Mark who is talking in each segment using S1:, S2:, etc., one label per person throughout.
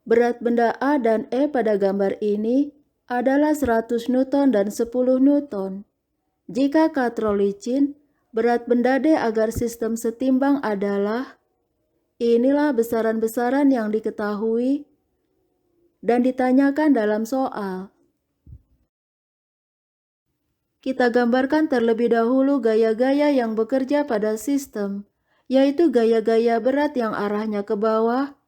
S1: Berat benda A dan E pada gambar ini adalah 100 Newton dan 10 Newton. Jika katrol licin, berat benda D agar sistem setimbang adalah, inilah besaran-besaran yang diketahui dan ditanyakan dalam soal. Kita gambarkan terlebih dahulu gaya-gaya yang bekerja pada sistem, yaitu gaya-gaya berat yang arahnya ke bawah,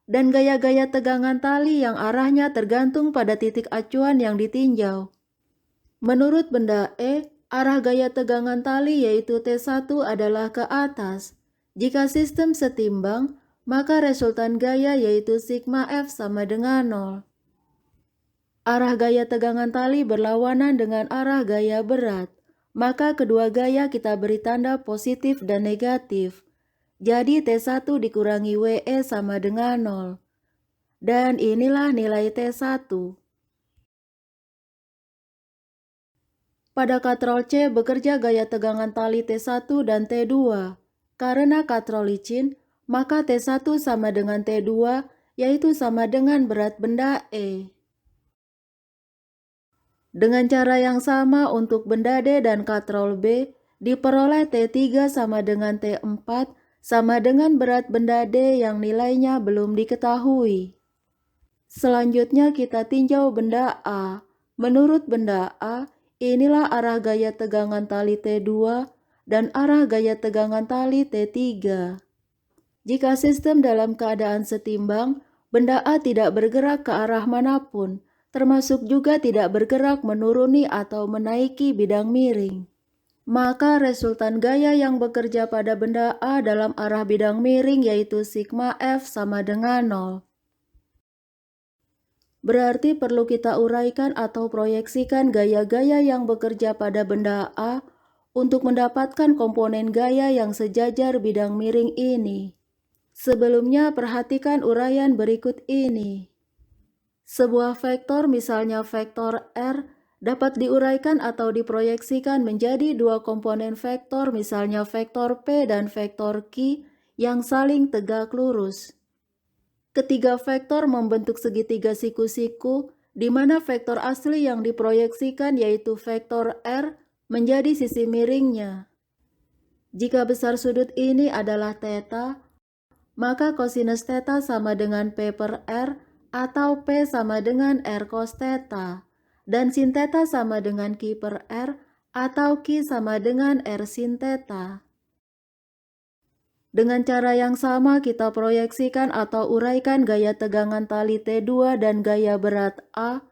S1: dan gaya-gaya tegangan tali yang arahnya tergantung pada titik acuan yang ditinjau. Menurut benda E, arah gaya tegangan tali yaitu T1 adalah ke atas. Jika sistem setimbang, maka resultan gaya yaitu sigma F sama dengan 0. Arah gaya tegangan tali berlawanan dengan arah gaya berat, maka kedua gaya kita beri tanda positif dan negatif. Jadi T1 dikurangi WE sama dengan 0. Dan inilah nilai T1. Pada katrol C bekerja gaya tegangan tali T1 dan T2. Karena katrol licin, maka T1 sama dengan T2, yaitu sama dengan berat benda E. Dengan cara yang sama untuk benda D dan katrol B, diperoleh T3 sama dengan T4 sama dengan berat benda D yang nilainya belum diketahui. Selanjutnya kita tinjau benda A. Menurut benda A, inilah arah gaya tegangan tali T2 dan arah gaya tegangan tali T3. Jika sistem dalam keadaan setimbang, benda A tidak bergerak ke arah manapun, termasuk juga tidak bergerak menuruni atau menaiki bidang miring. Maka resultan gaya yang bekerja pada benda A dalam arah bidang miring yaitu sigma F sama dengan 0. Berarti perlu kita uraikan atau proyeksikan gaya-gaya yang bekerja pada benda A untuk mendapatkan komponen gaya yang sejajar bidang miring ini. Sebelumnya perhatikan uraian berikut ini. Sebuah vektor misalnya vektor R dapat diuraikan atau diproyeksikan menjadi dua komponen vektor misalnya vektor P dan vektor Q yang saling tegak lurus. Ketiga vektor membentuk segitiga siku-siku di mana vektor asli yang diproyeksikan yaitu vektor R menjadi sisi miringnya. Jika besar sudut ini adalah θ, maka kosinus θ sama dengan P per R atau P sama dengan R cos θ, dan sin θ sama dengan Q per R atau Q sama dengan R sin θ. Dengan cara yang sama kita proyeksikan atau uraikan gaya tegangan tali T2 dan gaya berat A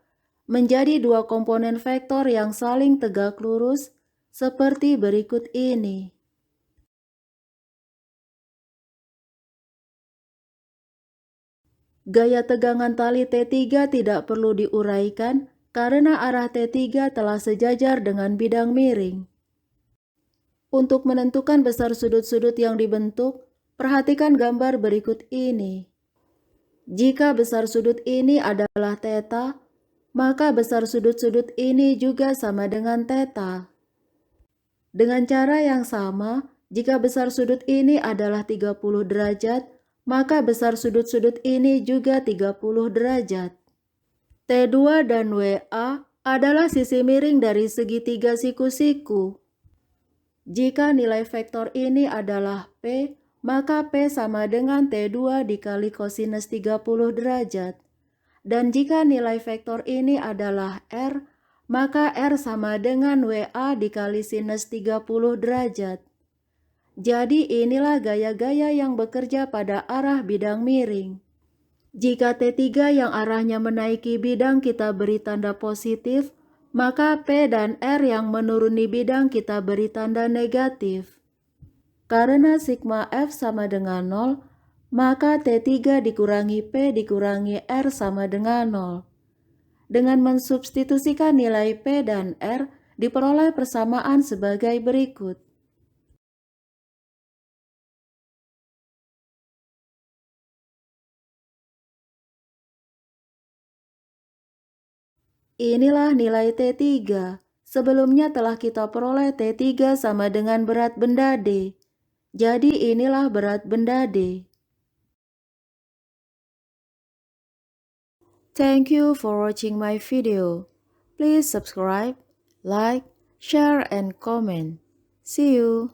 S1: menjadi dua komponen vektor yang saling tegak lurus seperti berikut ini. Gaya tegangan tali T3 tidak perlu diuraikan karena arah T3 telah sejajar dengan bidang miring. Untuk menentukan besar sudut-sudut yang dibentuk, perhatikan gambar berikut ini. Jika besar sudut ini adalah θ, maka besar sudut-sudut ini juga sama dengan θ. Dengan cara yang sama, jika besar sudut ini adalah 30 derajat, maka besar sudut-sudut ini juga 30 derajat. T2 dan WA adalah sisi miring dari segitiga siku-siku. Jika nilai vektor ini adalah P, maka P sama dengan T2 dikali kosinus 30 derajat. Dan jika nilai vektor ini adalah R, maka R sama dengan WA dikali sinus 30 derajat. Jadi inilah gaya-gaya yang bekerja pada arah bidang miring. Jika T3 yang arahnya menaiki bidang kita beri tanda positif, maka P dan R yang menuruni bidang kita beri tanda negatif. Karena sigma F sama dengan 0, maka T3 dikurangi P dikurangi R sama dengan 0. Dengan mensubstitusikan nilai P dan R, diperoleh persamaan sebagai berikut. Inilah nilai T3. Sebelumnya telah kita peroleh T3 sama dengan berat benda D. Jadi inilah berat benda D. Thank you for watching my video. Please subscribe, like, share, and comment. See you.